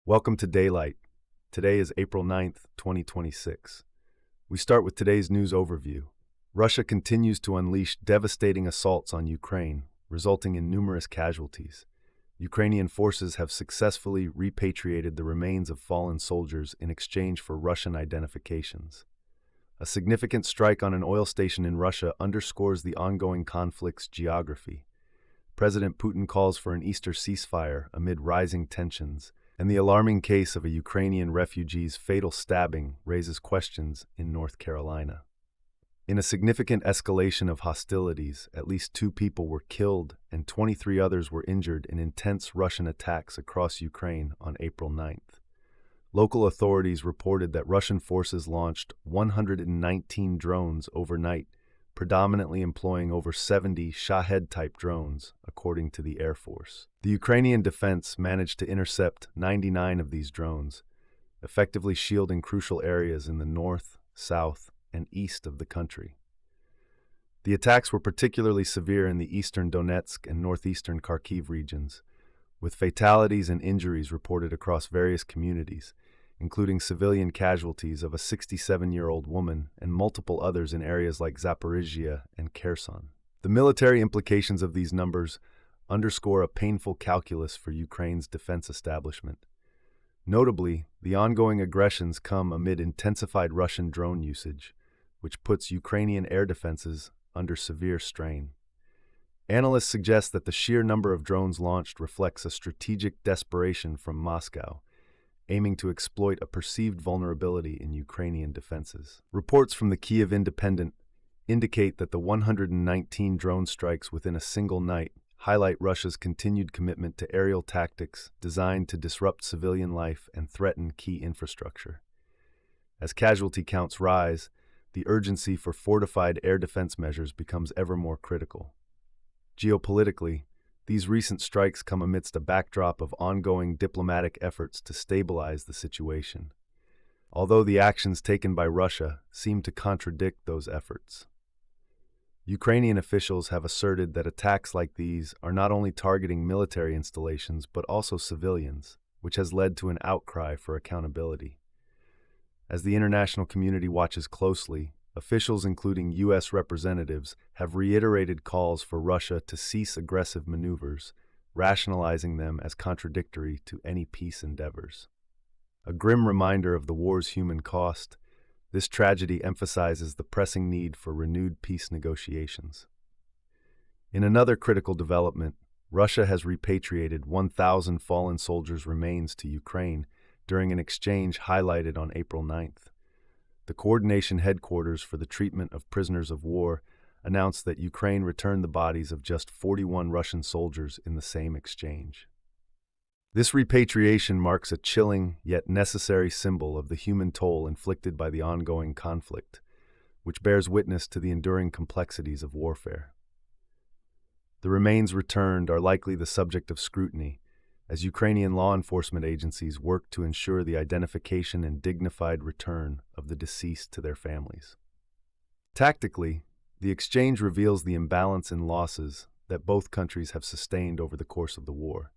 Welcome to Daylight. Today is April 9th, 2026. We start with today's news overview. Russia continues to unleash devastating assaults on Ukraine, resulting in numerous casualties. Ukrainian forces have successfully repatriated the remains of fallen soldiers in exchange for Russian identifications. A significant strike on an oil station in Russia underscores the ongoing conflict's geography. President Putin calls for an Easter ceasefire amid rising tensions, and the alarming case of a Ukrainian refugee's fatal stabbing raises questions in North Carolina. In a significant escalation of hostilities, at least 2 people were killed and 23 others were injured in intense Russian attacks across Ukraine on April 9th. Local authorities reported that Russian forces launched 119 drones overnight, predominantly employing over 70 Shahed-type drones, according to the Air Force. The Ukrainian defense managed to intercept 99 of these drones, effectively shielding crucial areas in the north, south, and east of the country. The attacks were particularly severe in the eastern Donetsk and northeastern Kharkiv regions, with fatalities and injuries reported across various communities, including civilian casualties of a 67-year-old woman and multiple others in areas like Zaporizhia and Kherson. The military implications of these numbers underscore a painful calculus for Ukraine's defense establishment. Notably, the ongoing aggressions come amid intensified Russian drone usage, which puts Ukrainian air defenses under severe strain. Analysts suggest that the sheer number of drones launched reflects a strategic desperation from Moscow, aiming to exploit a perceived vulnerability in Ukrainian defenses. Reports from the Kyiv Independent indicate that the 119 drone strikes within a single night highlight Russia's continued commitment to aerial tactics designed to disrupt civilian life and threaten key infrastructure. As casualty counts rise, the urgency for fortified air defense measures becomes ever more critical. Geopolitically, these recent strikes come amidst a backdrop of ongoing diplomatic efforts to stabilize the situation, although the actions taken by Russia seem to contradict those efforts. Ukrainian officials have asserted that attacks like these are not only targeting military installations but also civilians, which has led to an outcry for accountability. As the international community watches closely, officials including U.S. representatives have reiterated calls for Russia to cease aggressive maneuvers, rationalizing them as contradictory to any peace endeavors. A grim reminder of the war's human cost, this tragedy emphasizes the pressing need for renewed peace negotiations. In another critical development, Russia has repatriated 1,000 fallen soldiers' remains to Ukraine during an exchange highlighted on April 9th. The Coordination Headquarters for the Treatment of Prisoners of War announced that Ukraine returned the bodies of just 41 Russian soldiers in the same exchange. This repatriation marks a chilling yet necessary symbol of the human toll inflicted by the ongoing conflict, which bears witness to the enduring complexities of warfare. The remains returned are likely the subject of scrutiny, as Ukrainian law enforcement agencies work to ensure the identification and dignified return of the deceased to their families. Tactically, the exchange reveals the imbalance in losses that both countries have sustained over the course of the war.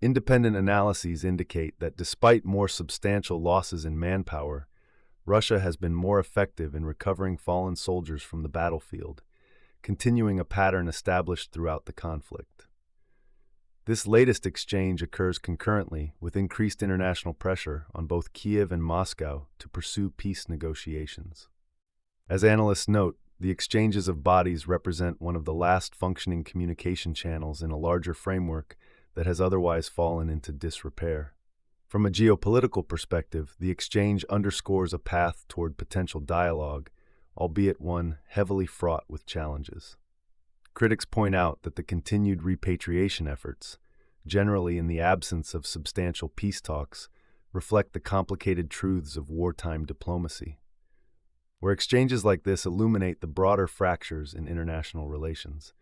Independent analyses indicate that despite more substantial losses in manpower, Russia has been more effective in recovering fallen soldiers from the battlefield, continuing a pattern established throughout the conflict. This latest exchange occurs concurrently with increased international pressure on both Kyiv and Moscow to pursue peace negotiations. As analysts note, the exchanges of bodies represent one of the last functioning communication channels in a larger framework that has otherwise fallen into disrepair. From a geopolitical perspective, the exchange underscores a path toward potential dialogue, albeit one heavily fraught with challenges. Critics point out that the continued repatriation efforts, generally in the absence of substantial peace talks, reflect the complicated truths of wartime diplomacy. Where exchanges like this illuminate the broader fractures in international relations,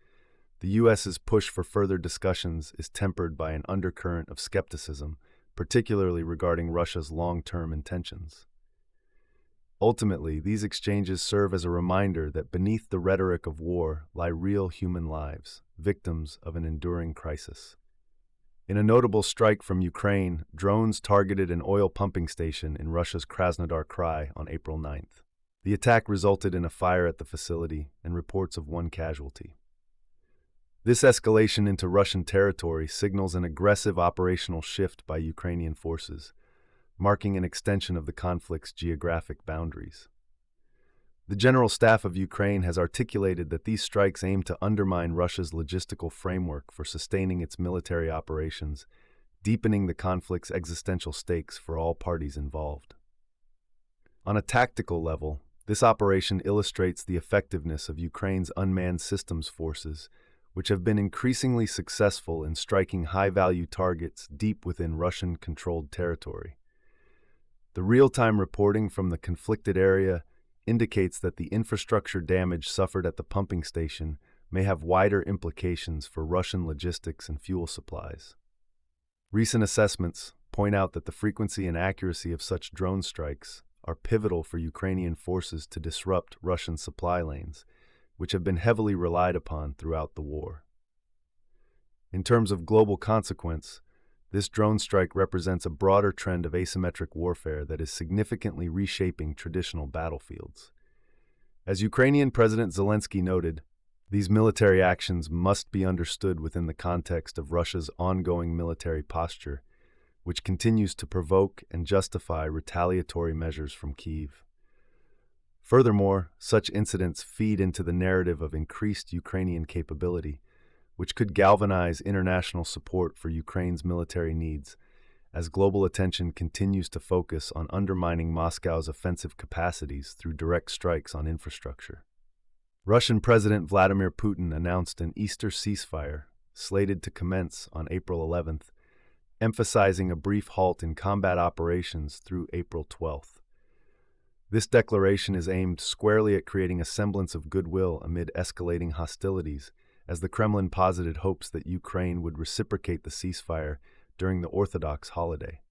the U.S.'s push for further discussions is tempered by an undercurrent of skepticism, particularly regarding Russia's long-term intentions. Ultimately, these exchanges serve as a reminder that beneath the rhetoric of war lie real human lives, victims of an enduring crisis. In a notable strike from Ukraine, drones targeted an oil pumping station in Russia's Krasnodar Krai on April 9th. The attack resulted in a fire at the facility and reports of one casualty. This escalation into Russian territory signals an aggressive operational shift by Ukrainian forces, marking an extension of the conflict's geographic boundaries. The General Staff of Ukraine has articulated that these strikes aim to undermine Russia's logistical framework for sustaining its military operations, deepening the conflict's existential stakes for all parties involved. On a tactical level, this operation illustrates the effectiveness of Ukraine's unmanned systems forces, which have been increasingly successful in striking high-value targets deep within Russian-controlled territory. The real-time reporting from the conflicted area indicates that the infrastructure damage suffered at the pumping station may have wider implications for Russian logistics and fuel supplies. Recent assessments point out that the frequency and accuracy of such drone strikes are pivotal for Ukrainian forces to disrupt Russian supply lanes, which have been heavily relied upon throughout the war. In terms of global consequence, this drone strike represents a broader trend of asymmetric warfare that is significantly reshaping traditional battlefields. As Ukrainian President Zelensky noted, these military actions must be understood within the context of Russia's ongoing military posture, which continues to provoke and justify retaliatory measures from Kyiv. Furthermore, such incidents feed into the narrative of increased Ukrainian capability, which could galvanize international support for Ukraine's military needs, as global attention continues to focus on undermining Moscow's offensive capacities through direct strikes on infrastructure. Russian President Vladimir Putin announced an Easter ceasefire, slated to commence on April 11th, emphasizing a brief halt in combat operations through April 12th. This declaration is aimed squarely at creating a semblance of goodwill amid escalating hostilities, as the Kremlin posited hopes that Ukraine would reciprocate the ceasefire during the Orthodox holiday.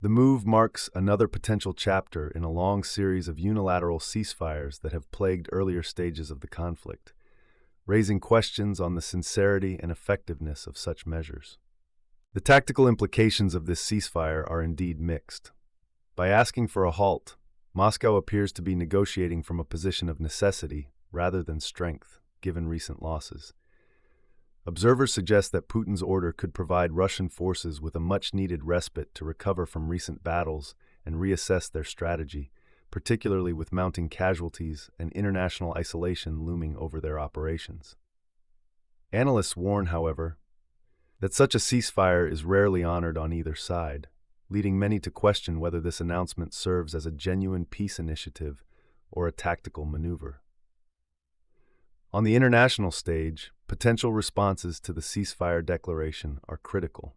The move marks another potential chapter in a long series of unilateral ceasefires that have plagued earlier stages of the conflict, raising questions on the sincerity and effectiveness of such measures. The tactical implications of this ceasefire are indeed mixed. By asking for a halt, Moscow appears to be negotiating from a position of necessity rather than strength, given recent losses. Observers suggest that Putin's order could provide Russian forces with a much-needed respite to recover from recent battles and reassess their strategy, particularly with mounting casualties and international isolation looming over their operations. Analysts warn, however, that such a ceasefire is rarely honored on either side, leading many to question whether this announcement serves as a genuine peace initiative or a tactical maneuver. On the international stage, potential responses to the ceasefire declaration are critical.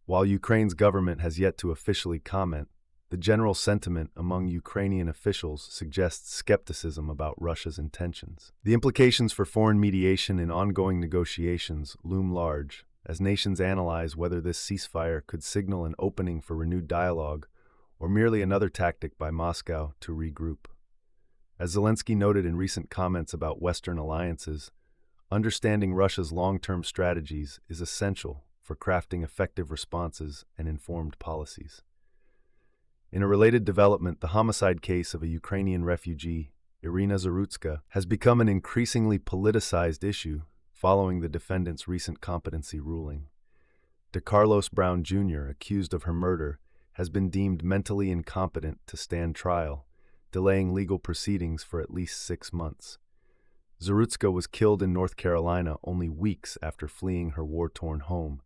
While Ukraine's government has yet to officially comment, the general sentiment among Ukrainian officials suggests skepticism about Russia's intentions. The implications for foreign mediation in ongoing negotiations loom large, as nations analyze whether this ceasefire could signal an opening for renewed dialogue or merely another tactic by Moscow to regroup. As Zelensky noted in recent comments about Western alliances, understanding Russia's long-term strategies is essential for crafting effective responses and informed policies. In a related development, the homicide case of a Ukrainian refugee, Irina Zarutska, has become an increasingly politicized issue following the defendant's recent competency ruling. DeCarlos Brown Jr., accused of her murder, has been deemed mentally incompetent to stand trial, delaying legal proceedings for at least 6 months. Zarutska was killed in North Carolina only weeks after fleeing her war-torn home,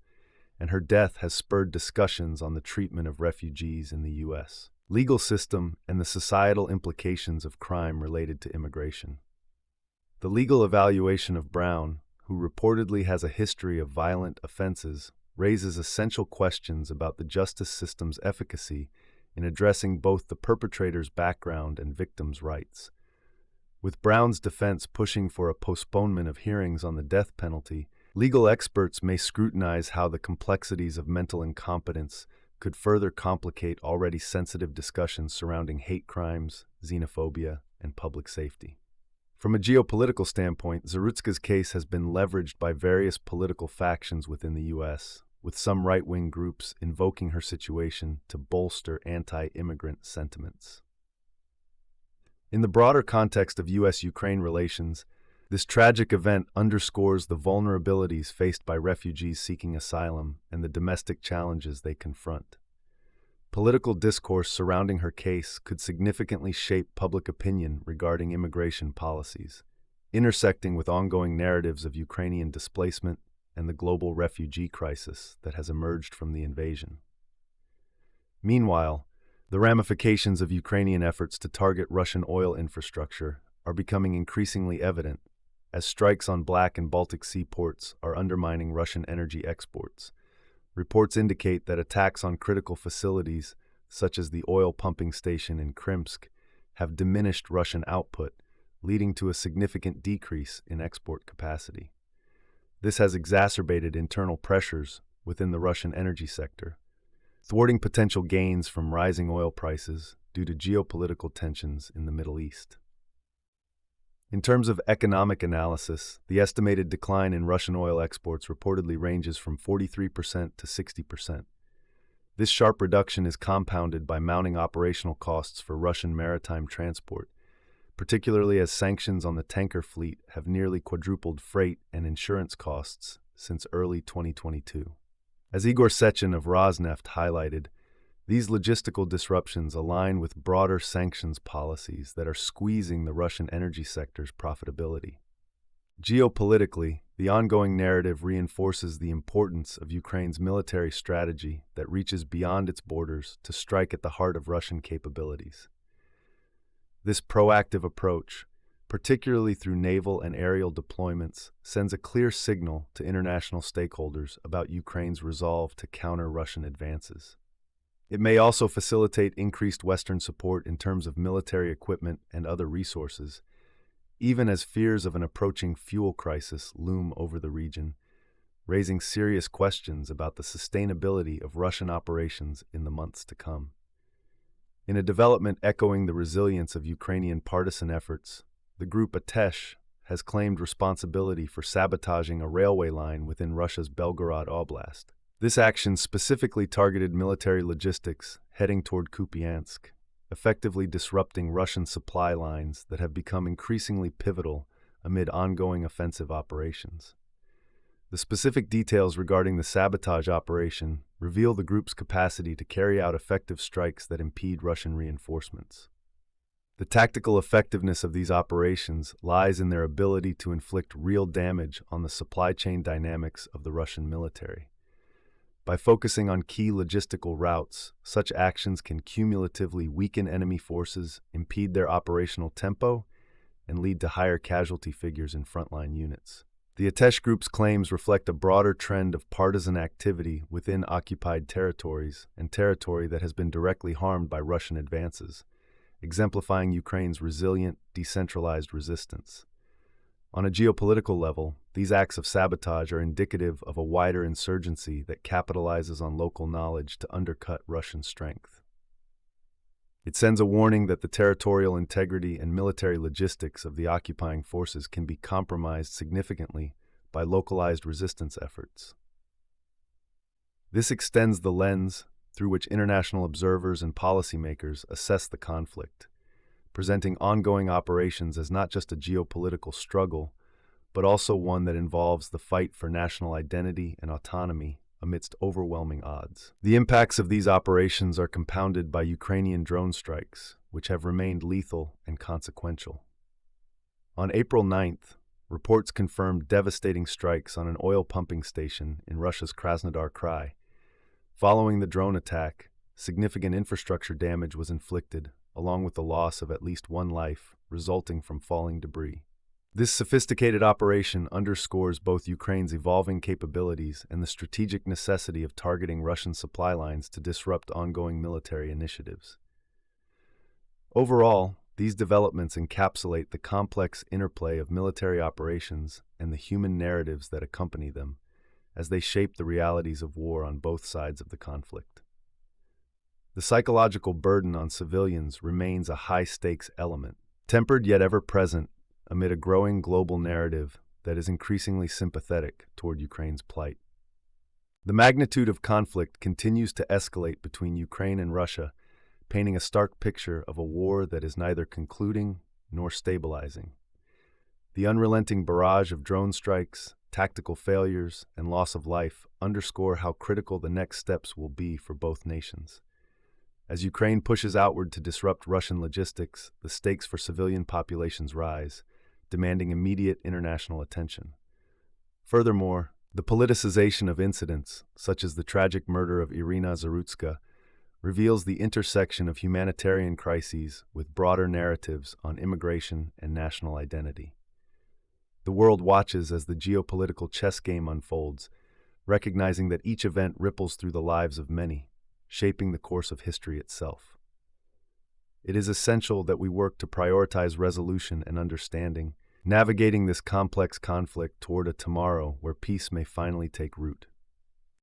and her death has spurred discussions on the treatment of refugees in the U.S. legal system and the societal implications of crime related to immigration. The legal evaluation of Brown, who reportedly has a history of violent offenses, raises essential questions about the justice system's efficacy in addressing both the perpetrator's background and victims' rights. With Brown's defense pushing for a postponement of hearings on the death penalty, legal experts may scrutinize how the complexities of mental incompetence could further complicate already sensitive discussions surrounding hate crimes, xenophobia, and public safety. From a geopolitical standpoint, Zarutska's case has been leveraged by various political factions within the U.S., with some right-wing groups invoking her situation to bolster anti-immigrant sentiments. In the broader context of U.S.-Ukraine relations, this tragic event underscores the vulnerabilities faced by refugees seeking asylum and the domestic challenges they confront. Political discourse surrounding her case could significantly shape public opinion regarding immigration policies, intersecting with ongoing narratives of Ukrainian displacement and the global refugee crisis that has emerged from the invasion. Meanwhile, the ramifications of Ukrainian efforts to target Russian oil infrastructure are becoming increasingly evident, as strikes on Black and Baltic Sea ports are undermining Russian energy exports. Reports indicate that attacks on critical facilities, such as the oil pumping station in Krimsk, have diminished Russian output, leading to a significant decrease in export capacity. This has exacerbated internal pressures within the Russian energy sector, thwarting potential gains from rising oil prices due to geopolitical tensions in the Middle East. In terms of economic analysis, the estimated decline in Russian oil exports reportedly ranges from 43% to 60%. This sharp reduction is compounded by mounting operational costs for Russian maritime transport, particularly as sanctions on the tanker fleet have nearly quadrupled freight and insurance costs since early 2022. As Igor Sechin of Rosneft highlighted, these logistical disruptions align with broader sanctions policies that are squeezing the Russian energy sector's profitability. Geopolitically, the ongoing narrative reinforces the importance of Ukraine's military strategy that reaches beyond its borders to strike at the heart of Russian capabilities. This proactive approach, particularly through naval and aerial deployments, sends a clear signal to international stakeholders about Ukraine's resolve to counter Russian advances. It may also facilitate increased Western support in terms of military equipment and other resources, even as fears of an approaching fuel crisis loom over the region, raising serious questions about the sustainability of Russian operations in the months to come. In a development echoing the resilience of Ukrainian partisan efforts, the group Atesh has claimed responsibility for sabotaging a railway line within Russia's Belgorod Oblast. This action specifically targeted military logistics heading toward Kupiansk, effectively disrupting Russian supply lines that have become increasingly pivotal amid ongoing offensive operations. The specific details regarding the sabotage operation reveal the group's capacity to carry out effective strikes that impede Russian reinforcements. The tactical effectiveness of these operations lies in their ability to inflict real damage on the supply chain dynamics of the Russian military. By focusing on key logistical routes, such actions can cumulatively weaken enemy forces, impede their operational tempo, and lead to higher casualty figures in frontline units. The Atesh Group's claims reflect a broader trend of partisan activity within occupied territories and territory that has been directly harmed by Russian advances, exemplifying Ukraine's resilient, decentralized resistance. On a geopolitical level, these acts of sabotage are indicative of a wider insurgency that capitalizes on local knowledge to undercut Russian strength. It sends a warning that the territorial integrity and military logistics of the occupying forces can be compromised significantly by localized resistance efforts. This extends the lens through which international observers and policymakers assess the conflict, presenting ongoing operations as not just a geopolitical struggle, but also one that involves the fight for national identity and autonomy amidst overwhelming odds. The impacts of these operations are compounded by Ukrainian drone strikes, which have remained lethal and consequential. On April 9th, reports confirmed devastating strikes on an oil pumping station in Russia's Krasnodar Krai. Following the drone attack, significant infrastructure damage was inflicted, along with the loss of at least one life resulting from falling debris. This sophisticated operation underscores both Ukraine's evolving capabilities and the strategic necessity of targeting Russian supply lines to disrupt ongoing military initiatives. Overall, these developments encapsulate the complex interplay of military operations and the human narratives that accompany them, as they shape the realities of war on both sides of the conflict. The psychological burden on civilians remains a high-stakes element, tempered yet ever-present amid a growing global narrative that is increasingly sympathetic toward Ukraine's plight. The magnitude of conflict continues to escalate between Ukraine and Russia, painting a stark picture of a war that is neither concluding nor stabilizing. The unrelenting barrage of drone strikes, tactical failures, and loss of life underscore how critical the next steps will be for both nations. As Ukraine pushes outward to disrupt Russian logistics, the stakes for civilian populations rise, demanding immediate international attention. Furthermore, the politicization of incidents, such as the tragic murder of Irina Zarutska, reveals the intersection of humanitarian crises with broader narratives on immigration and national identity. The world watches as the geopolitical chess game unfolds, recognizing that each event ripples through the lives of many, shaping the course of history itself. It is essential that we work to prioritize resolution and understanding, navigating this complex conflict toward a tomorrow where peace may finally take root.